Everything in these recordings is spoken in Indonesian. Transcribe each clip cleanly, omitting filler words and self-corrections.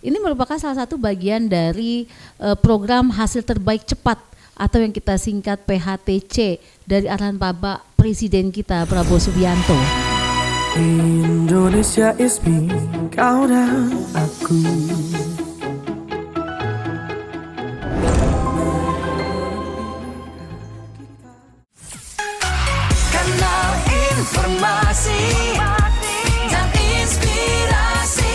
Ini merupakan salah satu bagian dari program hasil terbaik cepat atau yang kita singkat PHTC dari arahan Bapak Presiden kita Prabowo Subianto. Indonesia is me, kau dan aku. Kanal informasi dan inspirasi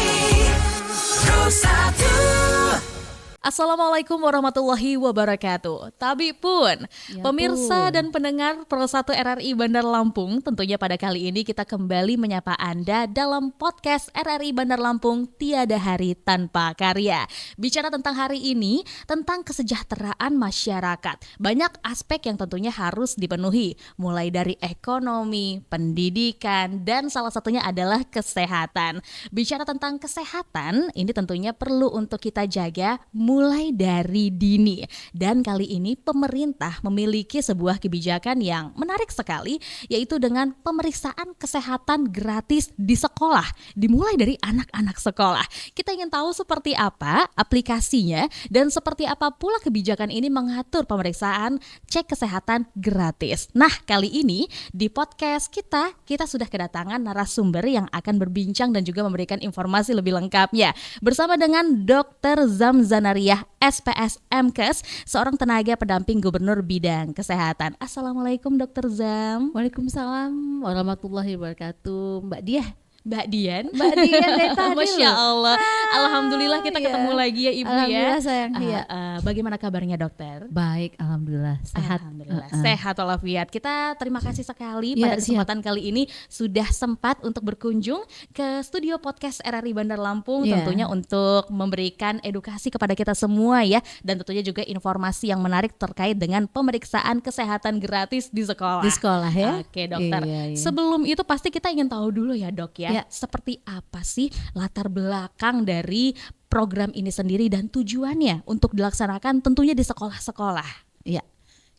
Terus Satu. Assalamualaikum warahmatullahi wabarakatuh. Tabi pun, pemirsa dan pendengar Pro 1 RRI Bandar Lampung, tentunya pada kali ini kita kembali menyapa Anda dalam podcast RRI Bandar Lampung Tiada Hari Tanpa Karya. Bicara tentang hari ini, tentang kesejahteraan masyarakat. Banyak aspek yang tentunya harus dipenuhi, mulai dari ekonomi, pendidikan, dan salah satunya adalah kesehatan. Bicara tentang kesehatan, ini tentunya perlu untuk kita jaga mulai dari dini. Dan kali ini pemerintah memiliki sebuah kebijakan yang menarik sekali, yaitu dengan pemeriksaan kesehatan gratis di sekolah, dimulai dari anak-anak sekolah. Kita ingin tahu seperti apa aplikasinya dan seperti apa pula kebijakan ini mengatur pemeriksaan cek kesehatan gratis. Nah, kali ini di podcast kita sudah kedatangan narasumber yang akan berbincang dan juga memberikan informasi lebih lengkapnya. Bersama dengan Dr. Zamzanariah SPS MKes, seorang tenaga pendamping gubernur bidang kesehatan. Assalamualaikum Dr. Zam. Waalaikumsalam warahmatullahi wabarakatuh. Mbak Diah. Mbak Dian dari tadi. Masya Allah. Alhamdulillah kita ketemu lagi ya Ibu Alhamdulillah, ya. sayang. Bagaimana kabarnya dokter? Baik, alhamdulillah sehat. Alhamdulillah sehat walafiat. Kita terima kasih sekali pada siap. kesempatan kali ini sudah sempat untuk berkunjung ke studio podcast RRI Bandar Lampung, tentunya untuk memberikan edukasi kepada kita semua ya, dan tentunya juga informasi yang menarik terkait dengan pemeriksaan kesehatan gratis di sekolah. Di sekolah ya. Oke dokter. Iya. Sebelum itu pasti kita ingin tahu dulu ya dok ya. Seperti apa sih latar belakang dari program ini sendiri dan tujuannya untuk dilaksanakan tentunya di sekolah-sekolah? Ya.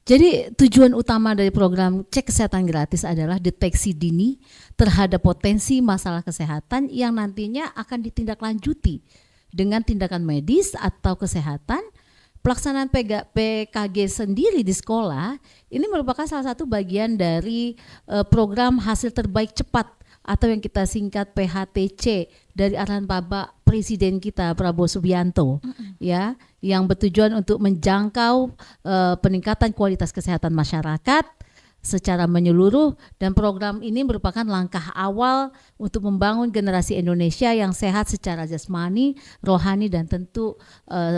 Jadi tujuan utama dari program cek kesehatan gratis adalah deteksi dini terhadap potensi masalah kesehatan yang nantinya akan ditindaklanjuti dengan tindakan medis atau kesehatan. Pelaksanaan PKG sendiri di sekolah ini merupakan salah satu bagian dari program hasil terbaik cepat atau yang kita singkat PHTC dari arahan Bapak Presiden kita Prabowo Subianto, ya, yang bertujuan untuk menjangkau peningkatan kualitas kesehatan masyarakat secara menyeluruh, dan program ini merupakan langkah awal untuk membangun generasi Indonesia yang sehat secara jasmani, rohani, dan tentu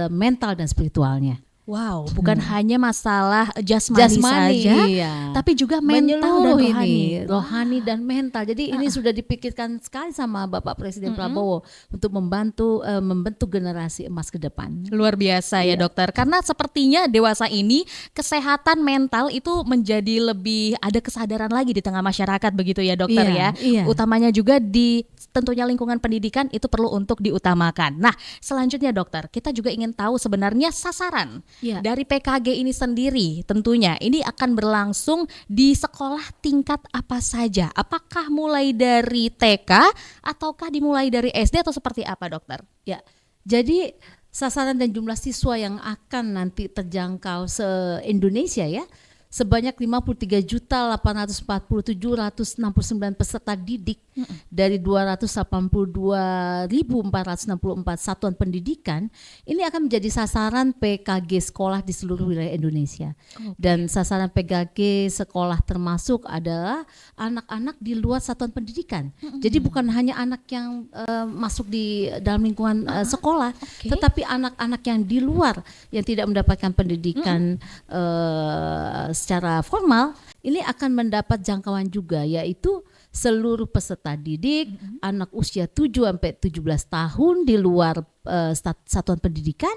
mental dan spiritualnya. Wow, bukan hanya masalah jasmani saja, tapi juga mental dan rohani. Rohani dan mental. Jadi ini sudah dipikirkan sekali sama Bapak Presiden Prabowo untuk membentuk generasi emas ke depan. Luar biasa ya dokter, karena sepertinya dewasa ini kesehatan mental itu menjadi lebih ada kesadaran lagi di tengah masyarakat begitu ya dokter ya. Utamanya juga di tentunya lingkungan pendidikan itu perlu untuk diutamakan. Nah, selanjutnya dokter, kita juga ingin tahu sebenarnya sasaran dari PKG ini sendiri. Tentunya ini akan berlangsung di sekolah tingkat apa saja? Apakah mulai dari TK ataukah dimulai dari SD atau seperti apa dokter? Ya, jadi sasaran dan jumlah siswa yang akan nanti terjangkau se-Indonesia ya, sebanyak 53.847.169 peserta didik dari 282.464 satuan pendidikan ini akan menjadi sasaran PKG sekolah di seluruh wilayah Indonesia. Dan sasaran PKG sekolah termasuk adalah anak-anak di luar satuan pendidikan. Jadi bukan hanya anak yang masuk di dalam lingkungan sekolah, tetapi anak-anak yang di luar yang tidak mendapatkan pendidikan secara formal ini akan mendapat jangkauan juga, yaitu seluruh peserta didik anak usia 7 sampai 17 tahun di luar satuan pendidikan,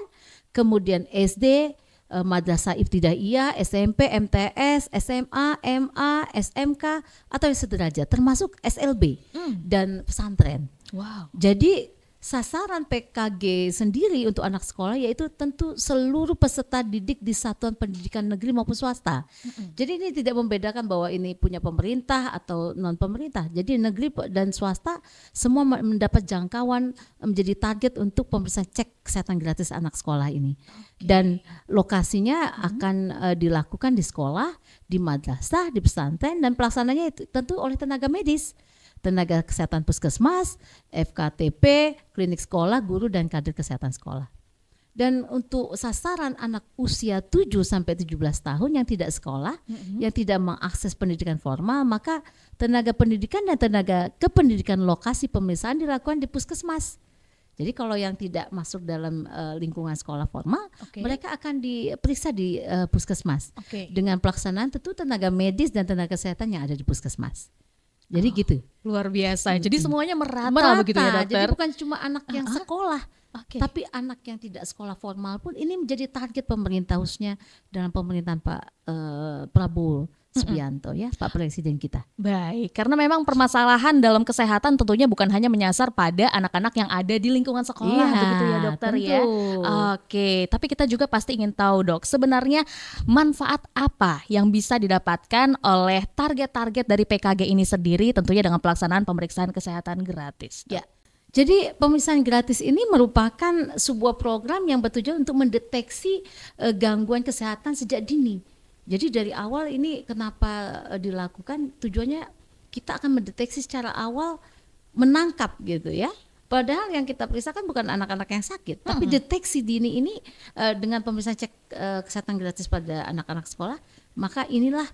kemudian SD, madrasah ibtidaiyah, SMP, MTS, SMA, MA, SMK atau yang sederajat, termasuk SLB dan pesantren. Wow. Jadi sasaran PKG sendiri untuk anak sekolah yaitu tentu seluruh peserta didik di satuan pendidikan negeri maupun swasta. Jadi ini tidak membedakan bahwa ini punya pemerintah atau non pemerintah. Jadi negeri dan swasta semua mendapat jangkauan menjadi target untuk pemeriksaan cek kesehatan gratis anak sekolah ini. Dan lokasinya akan dilakukan di sekolah, di madrasah, di pesantren, dan pelaksananya itu tentu oleh tenaga medis, tenaga kesehatan puskesmas, FKTP, klinik sekolah, guru dan kader kesehatan sekolah. Dan untuk sasaran anak usia 7 sampai 17 tahun yang tidak sekolah, yang tidak mengakses pendidikan formal, maka tenaga pendidikan dan tenaga kependidikan lokasi pemeriksaan dilakukan di puskesmas. Jadi kalau yang tidak masuk dalam lingkungan sekolah formal, mereka akan diperiksa di puskesmas. Dengan pelaksanaan tentu tenaga medis dan tenaga kesehatan yang ada di puskesmas. Jadi gitu. Luar biasa. Jadi semuanya merata begitu ya, dokter. Jadi bukan cuma anak yang sekolah, tapi anak yang tidak sekolah formal pun ini menjadi target pemerintah, khususnya dalam pemerintahan Pak Prabowo Subianto ya, Pak Presiden kita. Baik, karena memang permasalahan dalam kesehatan tentunya bukan hanya menyasar pada anak-anak yang ada di lingkungan sekolah, begitu ya dokter tentu. ya. Oke, tapi kita juga pasti ingin tahu dok, sebenarnya manfaat apa yang bisa didapatkan oleh target-target dari PKG ini sendiri, tentunya dengan pelaksanaan pemeriksaan kesehatan gratis. Ya. Jadi pemeriksaan gratis ini merupakan sebuah program yang bertujuan untuk mendeteksi gangguan kesehatan sejak dini. Jadi dari awal ini kenapa dilakukan, tujuannya kita akan mendeteksi secara awal, menangkap gitu ya. Padahal yang kita periksa kan bukan anak-anak yang sakit, tapi deteksi dini ini dengan pemeriksaan cek kesehatan gratis pada anak-anak sekolah, maka inilah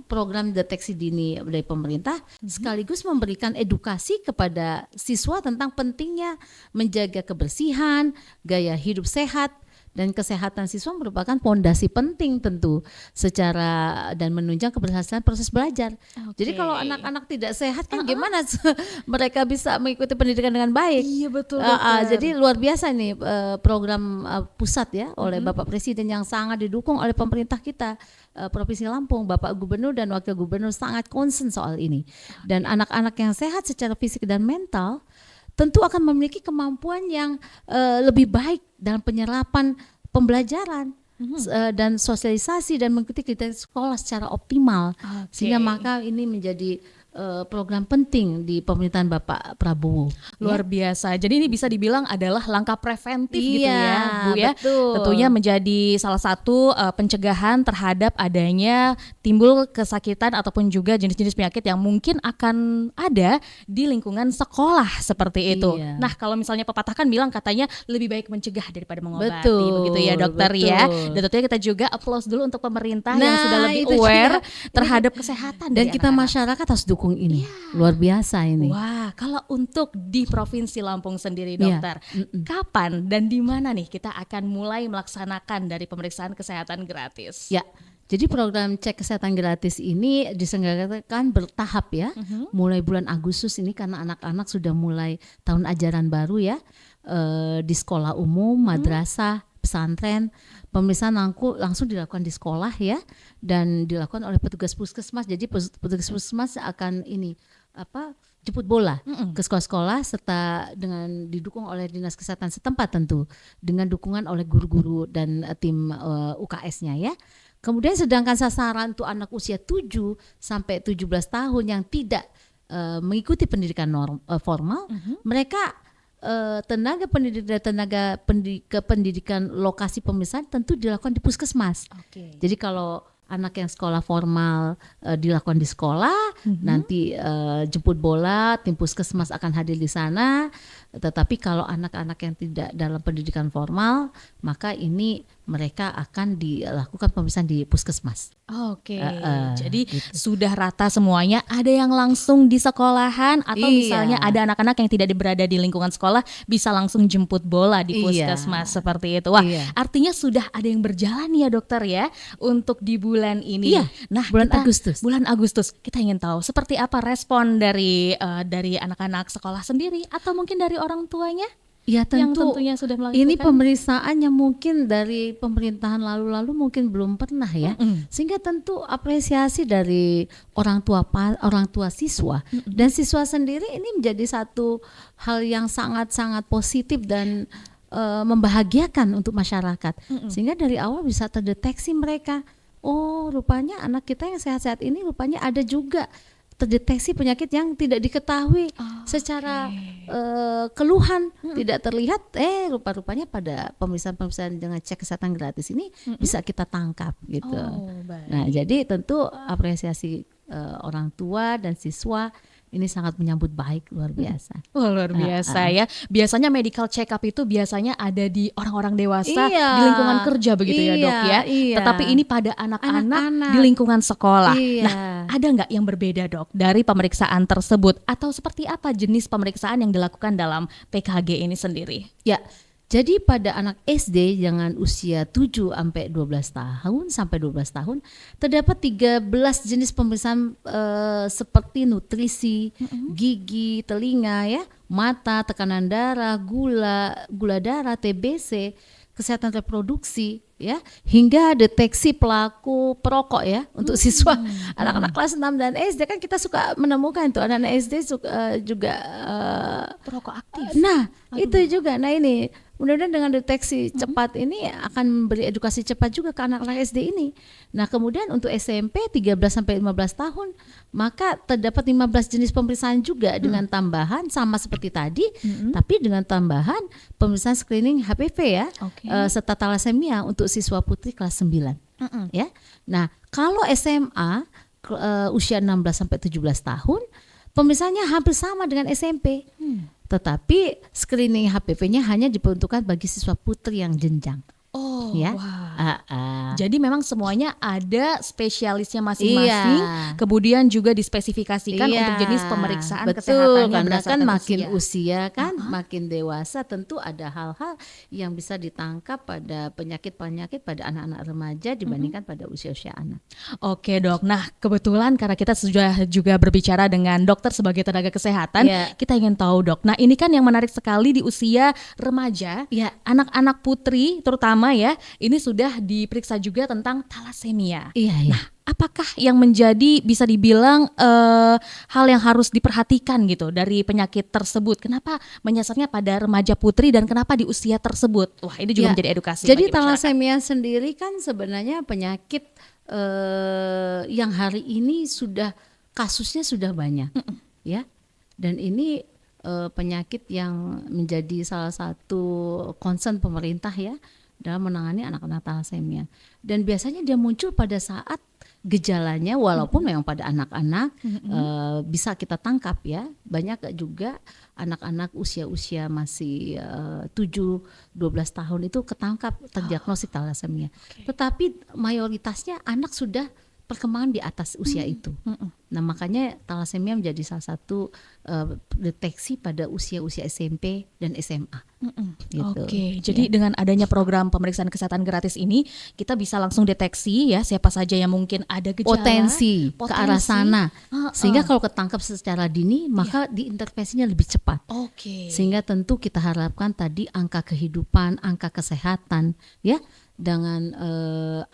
program deteksi dini dari pemerintah, sekaligus memberikan edukasi kepada siswa tentang pentingnya menjaga kebersihan, gaya hidup sehat. Dan kesehatan siswa merupakan fondasi penting tentu secara dan menunjang keberhasilan proses belajar. Jadi kalau anak-anak tidak sehat kan gimana mereka bisa mengikuti pendidikan dengan baik? Iya betul. Jadi luar biasa nih program pusat ya oleh Bapak Presiden yang sangat didukung oleh pemerintah kita Provinsi Lampung. Bapak Gubernur dan Wakil Gubernur sangat concern soal ini. Dan anak-anak yang sehat secara fisik dan mental tentu akan memiliki kemampuan yang lebih baik dalam penyerapan pembelajaran dan sosialisasi dan mengikuti kriteria sekolah secara optimal. Sehingga maka ini menjadi program penting di pemerintahan Bapak Prabowo. Luar biasa. Jadi ini bisa dibilang adalah langkah preventif gitu ya, Bu ya. Betul. Tentunya menjadi salah satu pencegahan terhadap adanya timbul kesakitan ataupun juga jenis-jenis penyakit yang mungkin akan ada di lingkungan sekolah seperti itu. Iya. Nah, kalau misalnya pepatah kan bilang katanya lebih baik mencegah daripada mengobati, Betul, begitu ya dokter betul. ya. Dan tentunya kita juga applause dulu untuk pemerintah yang sudah lebih itu aware juga. terhadap kesehatan Dan dari kita anak-anak. masyarakat harus dukung ini. Luar biasa ini. Wah, kalau untuk di Provinsi Lampung sendiri Iya. dokter, kapan dan di mana nih kita akan mulai melaksanakan dari pemeriksaan kesehatan gratis? Ya, jadi program cek kesehatan gratis ini diselenggarakan bertahap ya. Mulai bulan Agustus ini karena anak-anak sudah mulai tahun ajaran baru ya, di sekolah umum, madrasah, pesantren. Pemeriksaan langsung dilakukan di sekolah ya, dan dilakukan oleh petugas puskesmas. Jadi petugas puskesmas akan jemput bola ke sekolah-sekolah serta dengan didukung oleh dinas kesehatan setempat tentu, dengan dukungan oleh guru-guru dan tim UKS-nya ya. Kemudian sedangkan sasaran untuk anak usia 7 sampai 17 tahun yang tidak mengikuti pendidikan formal, mereka tenaga pendidik dan kependidikan lokasi pemeriksaan tentu dilakukan di puskesmas. Jadi kalau anak yang sekolah formal dilakukan di sekolah, nanti jemput bola, tim puskesmas akan hadir di sana. Tetapi kalau anak-anak yang tidak dalam pendidikan formal, maka ini mereka akan dilakukan pemeriksaan di puskesmas. Jadi sudah rata semuanya. Ada yang langsung di sekolahan atau misalnya ada anak-anak yang tidak berada di lingkungan sekolah bisa langsung jemput bola di puskesmas seperti itu. Wah, artinya sudah ada yang berjalan ya dokter ya untuk di bulan ini. Nah, bulan Agustus. Bulan Agustus kita ingin tahu seperti apa respon dari anak-anak sekolah sendiri atau mungkin dari orang tuanya? Ya yang tentu tentunya sudah melakukan? ini pemeriksaan yang mungkin dari pemerintahan lalu-lalu mungkin belum pernah ya. Sehingga tentu apresiasi dari orang tua siswa dan siswa sendiri ini menjadi satu hal yang sangat-sangat positif dan membahagiakan untuk masyarakat. Sehingga dari awal bisa terdeteksi mereka, oh rupanya anak kita yang sehat-sehat ini rupanya ada juga terdeteksi penyakit yang tidak diketahui secara keluhan tidak terlihat, rupa-rupanya pada pemeriksaan dengan cek kesehatan gratis ini bisa kita tangkap gitu. Baik. Nah jadi tentu apresiasi orang tua dan siswa ini sangat menyambut baik, luar biasa. Wah, luar biasa ya. Biasanya medical check up itu biasanya ada di orang-orang dewasa Iya. di lingkungan kerja begitu ya dok ya. Iya. Tetapi ini pada anak-anak Anak-anak. di lingkungan sekolah. Iya. Nah, ada nggak yang berbeda dok dari pemeriksaan tersebut? Atau seperti apa jenis pemeriksaan yang dilakukan dalam PKG ini sendiri? Ya, jadi pada anak SD dengan usia 7 sampai 12 tahun sampai 12 tahun terdapat 13 jenis pemeriksaan seperti nutrisi, gigi, telinga ya, mata, tekanan darah, gula darah, TBC, kesehatan reproduksi ya, hingga deteksi pelaku perokok ya untuk siswa anak-anak kelas 6 dan SD kan kita suka menemukan tuh anak-anak SD juga Perokok aktif. nah, itu juga. Nah, ini mudah-mudahan dengan deteksi cepat ini akan memberi edukasi cepat juga ke anak-anak SD ini. Nah, kemudian untuk SMP 13 sampai 15 tahun, maka terdapat 15 jenis pemeriksaan juga dengan tambahan sama seperti tadi, tapi dengan tambahan pemeriksaan screening HPV ya, Oke. serta talasemia untuk siswa putri kelas 9. Ya. Nah, kalau SMA usia 16 sampai 17 tahun, pemeriksaannya hampir sama dengan SMP. Tetapi screening HPV-nya hanya diperuntukkan bagi siswa putri yang jenjang. Oh, Ya. wah. Jadi memang semuanya ada spesialisnya masing-masing, Iya. kemudian juga dispesifikasikan Iya, untuk jenis pemeriksaan betul, kesehatannya karena kan berdasarkan makin usia. usia kan makin dewasa tentu ada hal-hal yang bisa ditangkap pada penyakit-penyakit pada anak-anak remaja dibandingkan pada usia-usia anak. Oke dok, nah kebetulan karena kita sudah juga berbicara dengan dokter sebagai tenaga kesehatan, Iya. kita ingin tahu dok, nah ini kan yang menarik sekali di usia remaja, Iya. anak-anak putri terutama ya, ini sudah diperiksa juga tentang talasemia. Iya, Nah, apakah yang menjadi bisa dibilang hal yang harus diperhatikan gitu dari penyakit tersebut? Kenapa menyasarnya pada remaja putri dan kenapa di usia tersebut? Wah, ini juga Ya, menjadi edukasi. jadi bagi masyarakat. talasemia sendiri kan sebenarnya penyakit yang hari ini kasusnya sudah banyak, ya. Dan ini penyakit yang menjadi salah satu concern pemerintah ya dalam menangani anak-anak talasemia. Dan biasanya dia muncul pada saat gejalanya, walaupun memang pada anak-anak bisa kita tangkap ya. Banyak juga anak-anak usia-usia masih 7-12 tahun itu ketangkap terdiagnosis talasemia. Tetapi mayoritasnya anak sudah perkembangan di atas usia itu. Nah, makanya talasemia menjadi salah satu deteksi pada usia-usia SMP dan SMA. Gitu. Oke, jadi dengan adanya program pemeriksaan kesehatan gratis ini, kita bisa langsung deteksi ya siapa saja yang mungkin ada gejala, Potensi ke arah sana. Heeh. Sehingga kalau ketangkap secara dini, maka diintervensinya lebih cepat. Oke. Sehingga tentu kita harapkan tadi angka kehidupan, angka kesehatan ya dengan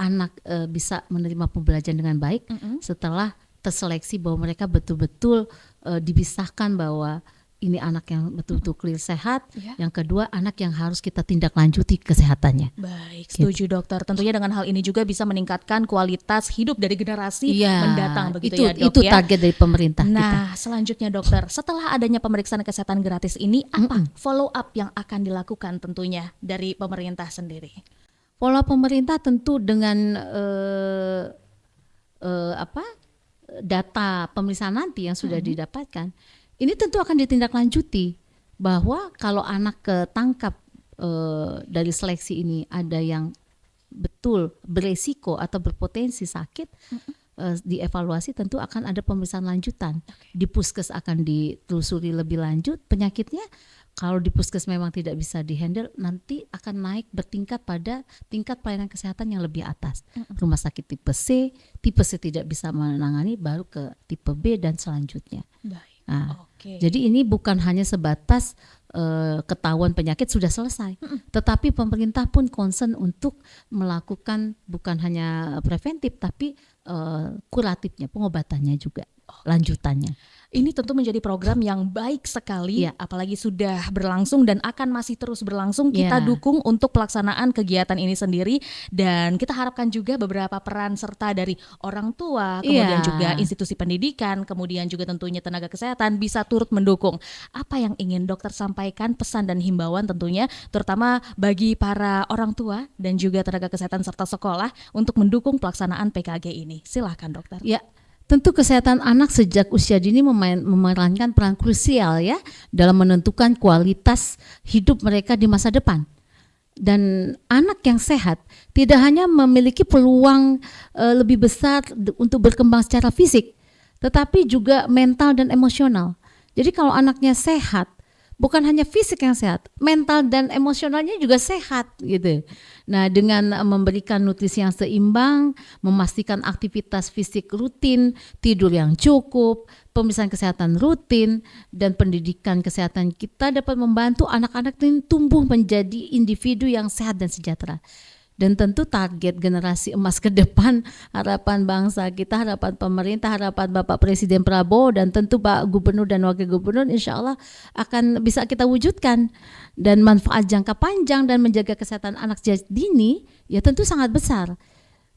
anak bisa menerima pembelajaran dengan baik setelah terseleksi bahwa mereka betul-betul dipisahkan bahwa ini anak yang betul-betul clear sehat, yang kedua anak yang harus kita tindak lanjuti kesehatannya. Baik, setuju dokter. Tentunya dengan hal ini juga bisa meningkatkan kualitas hidup dari generasi mendatang begitu ya dok itu ya. target dari pemerintah kita. Nah, selanjutnya dokter, setelah adanya pemeriksaan kesehatan gratis ini, apa follow up yang akan dilakukan tentunya dari pemerintah sendiri? Pola pemerintah tentu dengan data pemeriksaan nanti yang sudah didapatkan, ini tentu akan ditindaklanjuti bahwa kalau anak ketangkap dari seleksi ini ada yang betul beresiko atau berpotensi sakit, dievaluasi tentu akan ada pemeriksaan lanjutan. Di puskes akan ditelusuri lebih lanjut penyakitnya. Kalau di puskes memang tidak bisa dihandle, nanti akan naik bertingkat pada tingkat pelayanan kesehatan yang lebih atas. Rumah sakit tipe C tidak bisa menangani, baru ke tipe B dan selanjutnya. Baik. Nah, Oke. jadi ini bukan hanya sebatas ketahuan penyakit sudah selesai, tetapi pemerintah pun concern untuk melakukan bukan hanya preventif tapi kuratifnya, pengobatannya juga, lanjutannya. Ini tentu menjadi program yang baik sekali, Iya. apalagi sudah berlangsung dan akan masih terus berlangsung. Kita Iya. dukung untuk pelaksanaan kegiatan ini sendiri, dan kita harapkan juga beberapa peran serta dari orang tua, kemudian Iya. juga institusi pendidikan, kemudian juga tentunya tenaga kesehatan bisa turut mendukung. Apa yang ingin dokter sampaikan, pesan dan himbauan tentunya, terutama bagi para orang tua dan juga tenaga kesehatan serta sekolah untuk mendukung pelaksanaan PKG ini. Silahkan dokter. Ya, tentu kesehatan anak sejak usia dini memerankan peran krusial ya dalam menentukan kualitas hidup mereka di masa depan. Dan anak yang sehat tidak hanya memiliki peluang lebih besar untuk berkembang secara fisik, tetapi juga mental dan emosional. Jadi kalau anaknya sehat, bukan hanya fisik yang sehat, mental dan emosionalnya juga sehat gitu. Nah, dengan memberikan nutrisi yang seimbang, memastikan aktivitas fisik rutin, tidur yang cukup, pemeriksaan kesehatan rutin, dan pendidikan kesehatan, kita dapat membantu anak-anak ini tumbuh menjadi individu yang sehat dan sejahtera. Dan tentu target generasi emas ke depan, harapan bangsa kita, harapan pemerintah, harapan Bapak Presiden Prabowo dan tentu Pak Gubernur dan Wakil Gubernur insya Allah akan bisa kita wujudkan. Dan manfaat jangka panjang dan menjaga kesehatan anak sejak dini ya tentu sangat besar,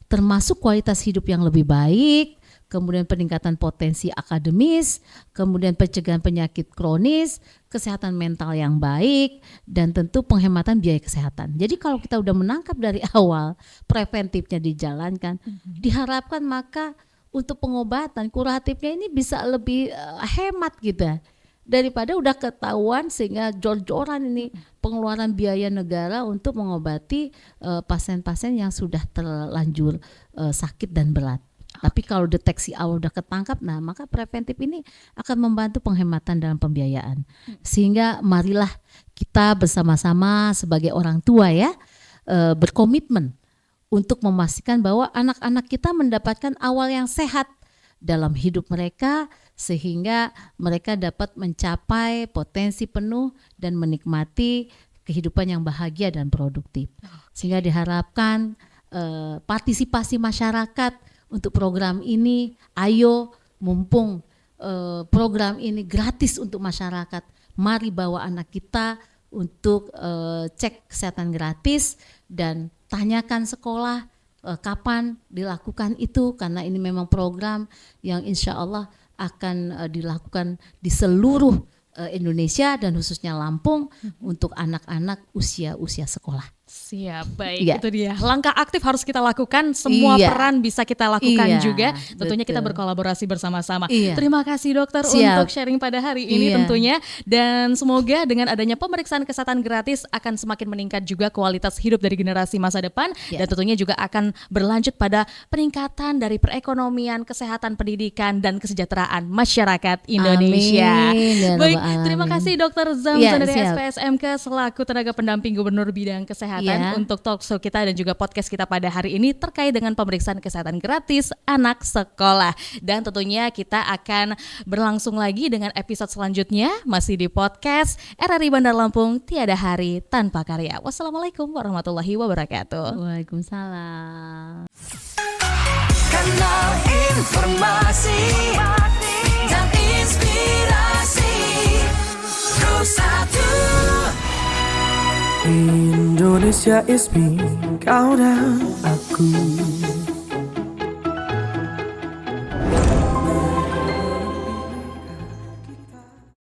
termasuk kualitas hidup yang lebih baik, kemudian peningkatan potensi akademis, kemudian pencegahan penyakit kronis, kesehatan mental yang baik, dan tentu penghematan biaya kesehatan. Jadi kalau kita udah menangkap dari awal, preventifnya dijalankan, diharapkan maka untuk pengobatan kuratifnya ini bisa lebih hemat gitu daripada udah ketahuan sehingga jor-joran ini pengeluaran biaya negara untuk mengobati pasien-pasien yang sudah terlanjur sakit dan berat. Tapi kalau deteksi awal udah ketangkap, nah maka preventif ini akan membantu penghematan dalam pembiayaan. Sehingga marilah kita bersama-sama sebagai orang tua ya berkomitmen untuk memastikan bahwa anak-anak kita mendapatkan awal yang sehat dalam hidup mereka sehingga mereka dapat mencapai potensi penuh dan menikmati kehidupan yang bahagia dan produktif. Sehingga diharapkan partisipasi masyarakat untuk program ini, ayo mumpung program ini gratis untuk masyarakat, mari bawa anak kita untuk cek kesehatan gratis dan tanyakan sekolah kapan dilakukan itu, karena ini memang program yang insya Allah akan dilakukan di seluruh Indonesia dan khususnya Lampung untuk anak-anak usia sekolah. Siap, baik. Iya. Itu dia. Langkah aktif harus kita lakukan, semua Iya. peran bisa kita lakukan Iya, juga. Tentunya kita betul. berkolaborasi bersama-sama. Iya. Terima kasih dokter Siap. untuk sharing pada hari ini Iya. tentunya. Dan semoga dengan adanya pemeriksaan kesehatan gratis akan semakin meningkat juga kualitas hidup dari generasi masa depan. Iya. Dan tentunya juga akan berlanjut pada peningkatan dari perekonomian, kesehatan, pendidikan, dan kesejahteraan masyarakat Indonesia. Amin, ya Baik, Rabbal terima Alamin. kasih dokter Zamzam Iya, dari siap. SPSMK selaku tenaga pendamping Gubernur Bidang Kesehatan Iya. untuk talkshow kita dan juga podcast kita pada hari ini terkait dengan pemeriksaan kesehatan gratis anak sekolah. Dan tentunya kita akan berlangsung lagi dengan episode selanjutnya masih di podcast RRI Bandar Lampung, tiada hari tanpa karya. Wassalamualaikum warahmatullahi wabarakatuh. Waalaikumsalam. Kanal informasi dan inspirasi Terus satu Indonesia is me, kau dan aku.